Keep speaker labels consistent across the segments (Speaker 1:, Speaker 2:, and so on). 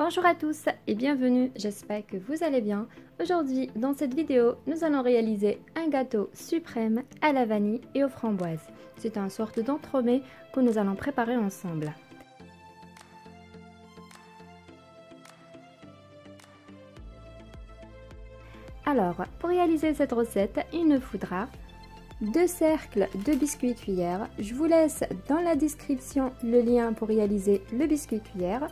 Speaker 1: Bonjour à tous et bienvenue, j'espère que vous allez bien. Aujourd'hui, dans cette vidéo, nous allons réaliser un gâteau suprême à la vanille et aux framboises. C'est une sorte d'entremets que nous allons préparer ensemble. Alors, pour réaliser cette recette, il nous faudra 2 cercles de biscuits cuillères. Je vous laisse dans la description le lien pour réaliser le biscuit cuillère.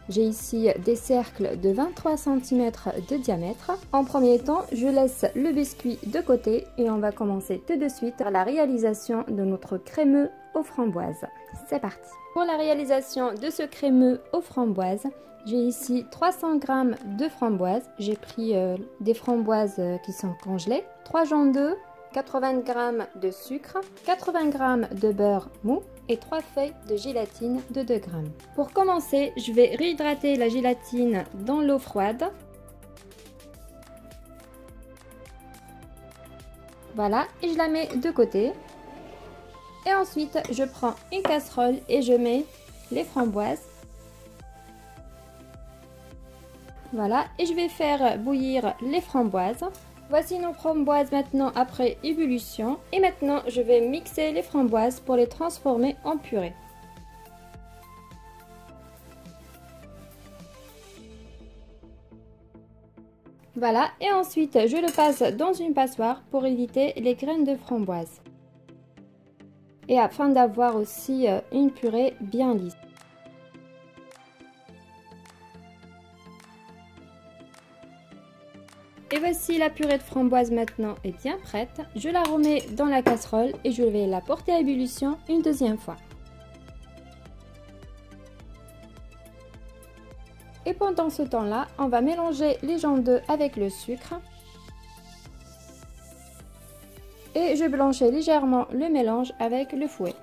Speaker 1: J'ai ici des cercles de 23 cm de diamètre. En premier temps, je laisse le biscuit de côté et on va commencer tout de suite par la réalisation de notre crémeux aux framboises. C'est parti! Pour la réalisation de ce crémeux aux framboises, j'ai ici 300 g de framboises. J'ai pris des framboises qui sont congelées, 3 jaunes d'œufs, 80 g de sucre, 80 g de beurre mou et 3 feuilles de gélatine de 2 g. Pour commencer, je vais réhydrater la gélatine dans l'eau froide. Voilà, et je la mets de côté. Et ensuite, je prends une casserole et je mets les framboises. Voilà, et je vais faire bouillir les framboises. Voici nos framboises maintenant après ébullition. Et maintenant, je vais mixer les framboises pour les transformer en purée. Voilà, et ensuite, je le passe dans une passoire pour éviter les graines de framboise. Et afin d'avoir aussi une purée bien lisse. Et voici la purée de framboise maintenant est bien prête. Je la remets dans la casserole et je vais la porter à ébullition une deuxième fois. Et pendant ce temps-là, on va mélanger les jaunes d'œufs avec le sucre. Et je blanchis légèrement le mélange avec le fouet.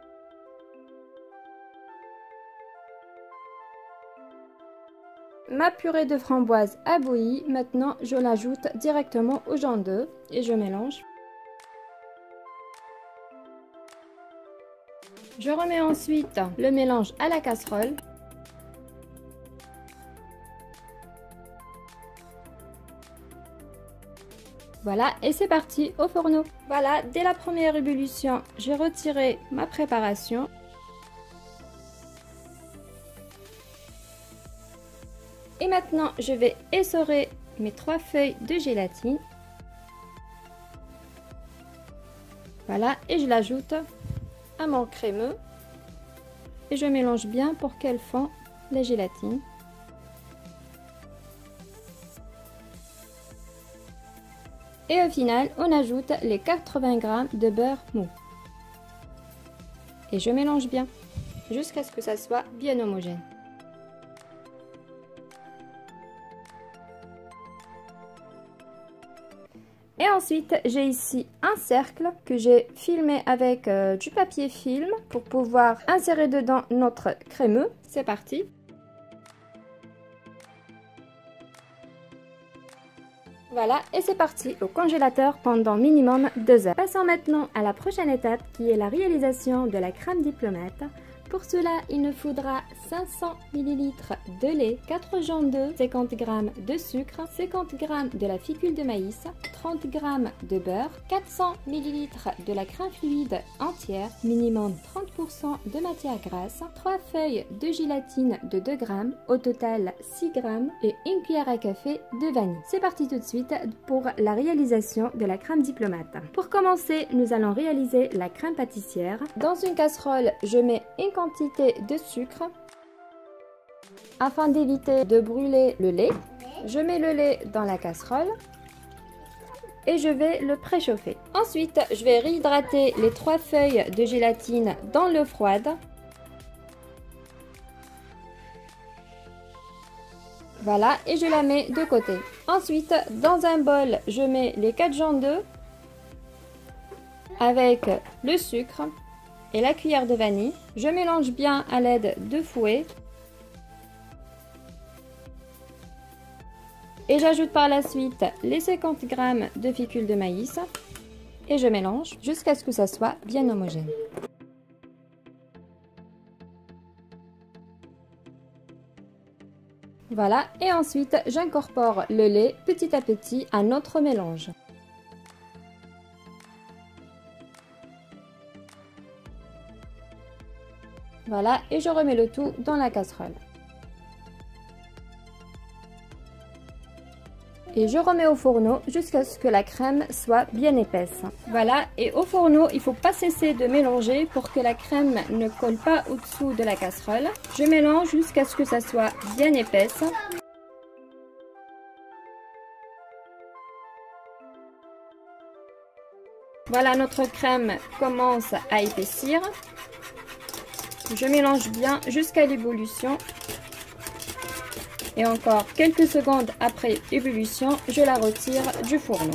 Speaker 1: Ma purée de framboise a bouilli, maintenant je l'ajoute directement aux jaunes d'œufs et je mélange. Je remets ensuite le mélange à la casserole. Voilà, et c'est parti au fourneau. Voilà, dès la première ébullition, j'ai retiré ma préparation. Et maintenant, je vais essorer mes 3 feuilles de gélatine. Voilà, et je l'ajoute à mon crémeux. Et je mélange bien pour qu'elle fond la gélatine. Et au final, on ajoute les 80 g de beurre mou. Et je mélange bien, jusqu'à ce que ça soit bien homogène. Et ensuite, j'ai ici un cercle que j'ai filmé avec du papier film pour pouvoir insérer dedans notre crémeux. C'est parti! Voilà, et c'est parti au congélateur pendant minimum 2 heures. Passons maintenant à la prochaine étape qui est la réalisation de la crème diplomate. Pour cela, il nous faudra 500 ml de lait, 4 jaunes d'œufs, 50 g de sucre, 50 g de la fécule de maïs, 30 g de beurre, 400 ml de la crème fluide entière, minimum 30% de matière grasse, 3 feuilles de gélatine de 2 g, au total 6 g et une cuillère à café de vanille. C'est parti tout de suite pour la réalisation de la crème diplomate. Pour commencer, nous allons réaliser la crème pâtissière. Dans une casserole, je mets une quantité de sucre. Afin d'éviter de brûler le lait, je mets le lait dans la casserole et je vais le préchauffer. Ensuite, je vais réhydrater les 3 feuilles de gélatine dans l'eau froide. Voilà, et je la mets de côté. Ensuite, dans un bol, je mets les 4 jaunes d'œufs avec le sucre et la cuillère de vanille. Je mélange bien à l'aide de fouet. Et j'ajoute par la suite les 50 g de fécule de maïs. Et je mélange jusqu'à ce que ça soit bien homogène. Voilà, et ensuite j'incorpore le lait petit à petit à notre mélange. Voilà, et je remets le tout dans la casserole. Et je remets au fourneau jusqu'à ce que la crème soit bien épaisse. Voilà, et au fourneau, il ne faut pas cesser de mélanger pour que la crème ne colle pas au-dessous de la casserole. Je mélange jusqu'à ce que ça soit bien épaisse. Voilà, notre crème commence à épaissir. Je mélange bien jusqu'à l'ébullition. Et encore quelques secondes après ébullition, je la retire du fourneau.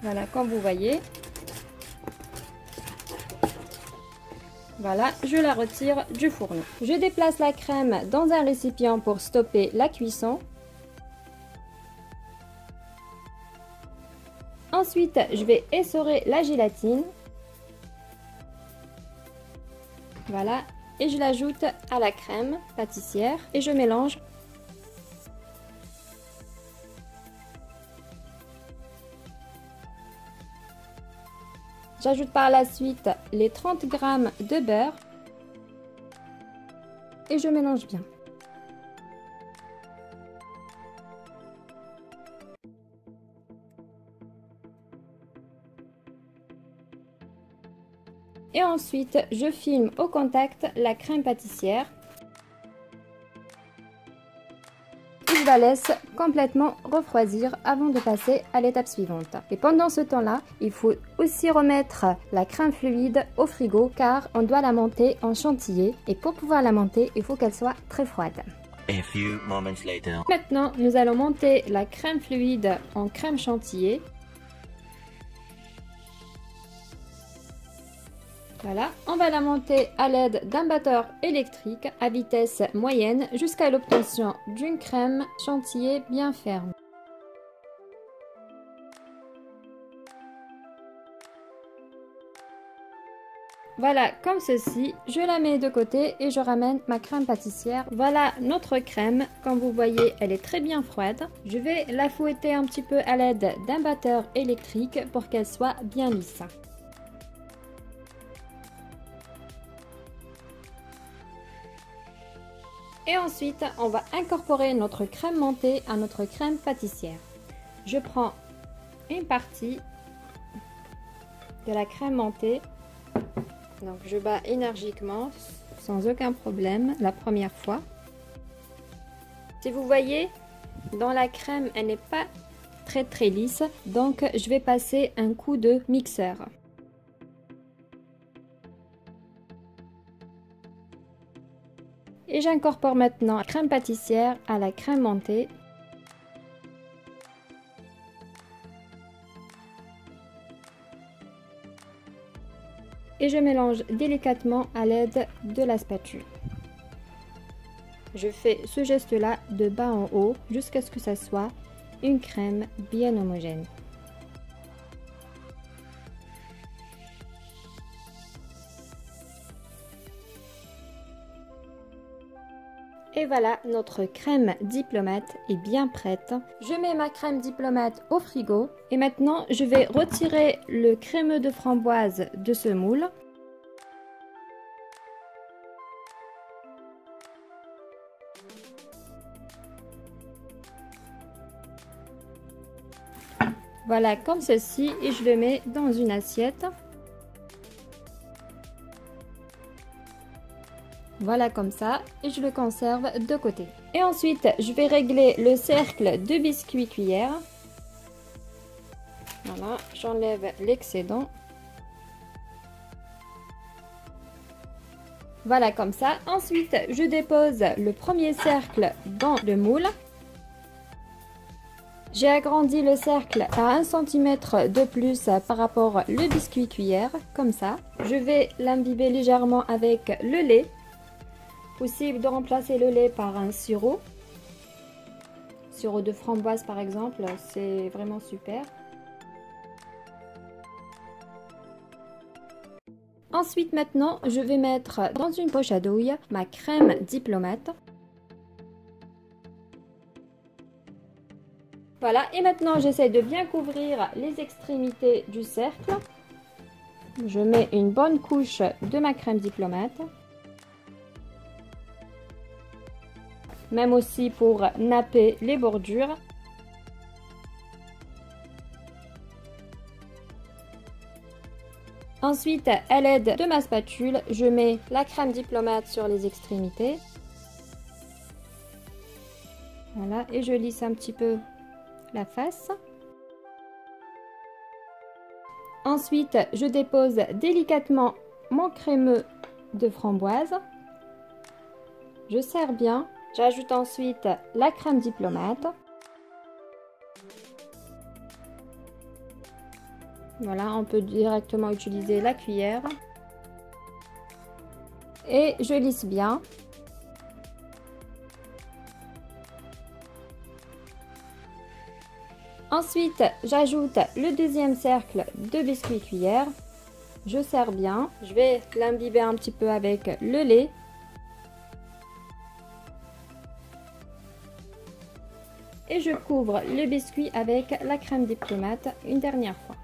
Speaker 1: Voilà, comme vous voyez. Voilà, je la retire du fourneau. Je déplace la crème dans un récipient pour stopper la cuisson. Ensuite, je vais essorer la gélatine. Voilà, et je l'ajoute à la crème pâtissière et je mélange. J'ajoute par la suite les 30 g de beurre et je mélange bien. Et ensuite, je filme au contact la crème pâtissière. Je la laisse complètement refroidir avant de passer à l'étape suivante. Et pendant ce temps-là, il faut aussi remettre la crème fluide au frigo car on doit la monter en chantilly. Et pour pouvoir la monter, il faut qu'elle soit très froide.
Speaker 2: A few moments later.
Speaker 1: Maintenant, nous allons monter la crème fluide en crème chantilly. Voilà, on va la monter à l'aide d'un batteur électrique à vitesse moyenne jusqu'à l'obtention d'une crème chantilly bien ferme. Voilà, comme ceci, je la mets de côté et je ramène ma crème pâtissière. Voilà notre crème, comme vous voyez, elle est très bien froide. Je vais la fouetter un petit peu à l'aide d'un batteur électrique pour qu'elle soit bien lisse. Et ensuite, on va incorporer notre crème montée à notre crème pâtissière. Je prends une partie de la crème montée. Donc, je bats énergiquement, sans aucun problème, la première fois. Si vous voyez, dans la crème, elle n'est pas très lisse. Donc, je vais passer un coup de mixeur. Et j'incorpore maintenant la crème pâtissière à la crème montée. Et je mélange délicatement à l'aide de la spatule. Je fais ce geste-là de bas en haut jusqu'à ce que ça soit une crème bien homogène. Et voilà, notre crème diplomate est bien prête. Je mets ma crème diplomate au frigo. Et maintenant, je vais retirer le crémeux de framboise de ce moule. Voilà, comme ceci. Et je le mets dans une assiette. Voilà comme ça, et je le conserve de côté. Et ensuite, je vais régler le cercle de biscuits cuillère. Voilà, j'enlève l'excédent. Voilà comme ça. Ensuite, je dépose le premier cercle dans le moule. J'ai agrandi le cercle à 1 cm de plus par rapport au biscuit cuillère, comme ça. Je vais l'imbiber légèrement avec le lait. Possible de remplacer le lait par un sirop de framboise par exemple, c'est vraiment super. Ensuite, maintenant, je vais mettre dans une poche à douille ma crème diplomate. Voilà, et maintenant j'essaie de bien couvrir les extrémités du cercle. Je mets une bonne couche de ma crème diplomate. Même aussi pour napper les bordures. Ensuite, à l'aide de ma spatule, je mets la crème diplomate sur les extrémités. Voilà, et je lisse un petit peu la face. Ensuite, je dépose délicatement mon crémeux de framboise. Je serre bien. J'ajoute ensuite la crème diplomate. Voilà, on peut directement utiliser la cuillère. Et je lisse bien. Ensuite, j'ajoute le deuxième cercle de biscuit cuillère. Je serre bien. Je vais l'imbiber un petit peu avec le lait. Et je couvre le biscuit avec la crème diplomate une dernière fois.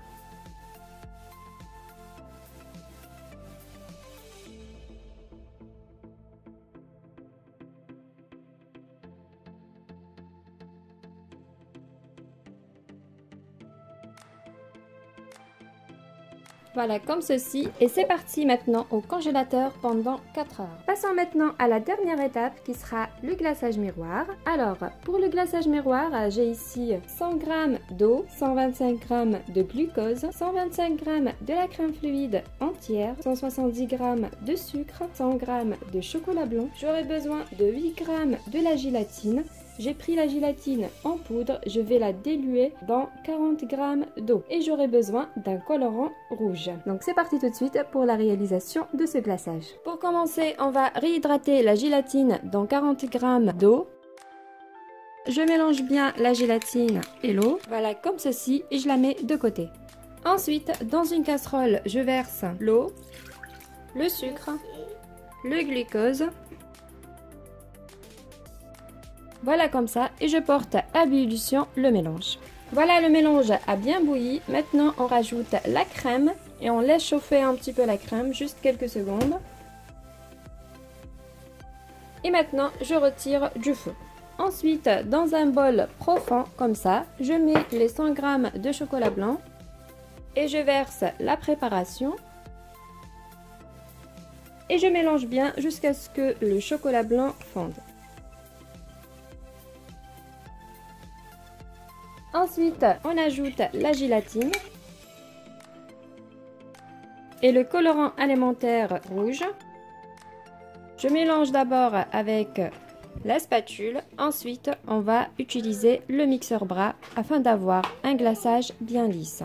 Speaker 1: Voilà, comme ceci. Et c'est parti maintenant au congélateur pendant 4 heures. Passons maintenant à la dernière étape qui sera le glaçage miroir. Alors, pour le glaçage miroir, j'ai ici 100 g d'eau, 125 g de glucose, 125 g de la crème fluide entière, 170 g de sucre, 100 g de chocolat blanc. J'aurai besoin de 8 g de la gélatine. J'ai pris la gélatine en poudre, je vais la diluer dans 40 g d'eau et j'aurai besoin d'un colorant rouge. Donc c'est parti tout de suite pour la réalisation de ce glaçage. Pour commencer, on va réhydrater la gélatine dans 40 g d'eau. Je mélange bien la gélatine et l'eau, voilà comme ceci, et je la mets de côté. Ensuite, dans une casserole, je verse l'eau, le sucre, le glucose. Voilà comme ça, et je porte à ébullition le mélange. Voilà, le mélange a bien bouilli. Maintenant, on rajoute la crème et on laisse chauffer un petit peu la crème, juste quelques secondes. Et maintenant, je retire du feu. Ensuite, dans un bol profond comme ça, je mets les 100 g de chocolat blanc et je verse la préparation. Et je mélange bien jusqu'à ce que le chocolat blanc fonde. Ensuite, on ajoute la gélatine et le colorant alimentaire rouge. Je mélange d'abord avec la spatule. Ensuite, on va utiliser le mixeur bras afin d'avoir un glaçage bien lisse.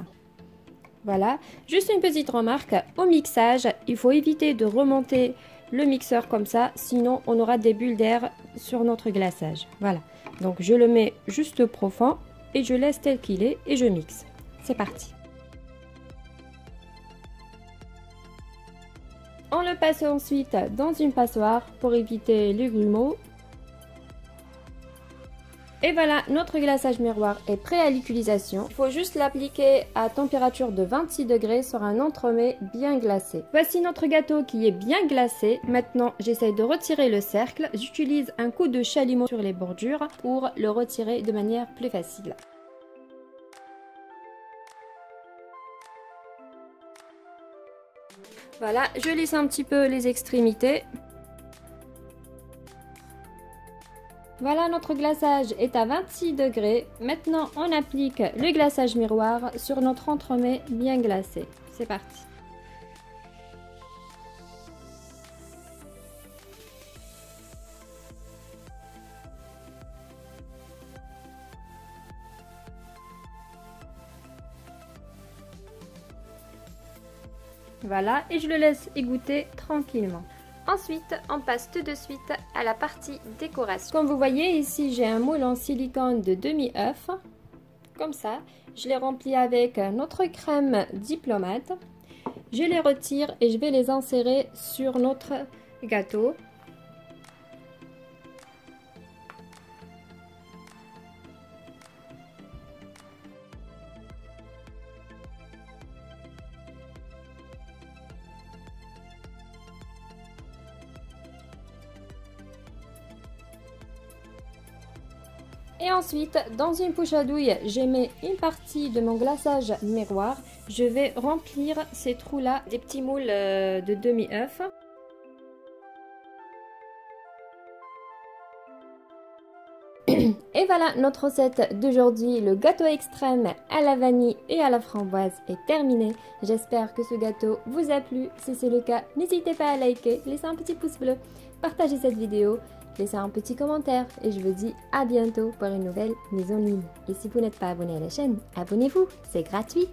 Speaker 1: Voilà, juste une petite remarque, au mixage, il faut éviter de remonter le mixeur comme ça, sinon on aura des bulles d'air sur notre glaçage. Voilà, donc je le mets juste profond. Et je laisse tel qu'il est et je mixe. C'est parti. On le passe ensuite dans une passoire pour éviter les grumeaux. Et voilà, notre glaçage miroir est prêt à l'utilisation. Il faut juste l'appliquer à température de 26 degrés sur un entremets bien glacé. Voici notre gâteau qui est bien glacé. Maintenant, j'essaie de retirer le cercle. J'utilise un coup de chalumeau sur les bordures pour le retirer de manière plus facile. Voilà, je lisse un petit peu les extrémités. Voilà, notre glaçage est à 26 degrés. Maintenant, on applique le glaçage miroir sur notre entremets bien glacé. C'est parti. Voilà, et je le laisse égoutter tranquillement. Ensuite, on passe tout de suite à la partie décoration. Comme vous voyez, ici, j'ai un moule en silicone de demi-œuf. Comme ça, je l'ai rempli avec notre crème diplomate. Je les retire et je vais les insérer sur notre gâteau. Et ensuite, dans une poche à douille, je mets une partie de mon glaçage miroir. Je vais remplir ces trous-là des petits moules de demi-œuf. Et voilà, notre recette d'aujourd'hui, le gâteau extrême à la vanille et à la framboise est terminée. J'espère que ce gâteau vous a plu. Si c'est le cas, n'hésitez pas à liker, laisser un petit pouce bleu, partager cette vidéo, laissez un petit commentaire et je vous dis à bientôt pour une nouvelle mise en ligne. Et si vous n'êtes pas abonné à la chaîne, abonnez-vous, c'est gratuit.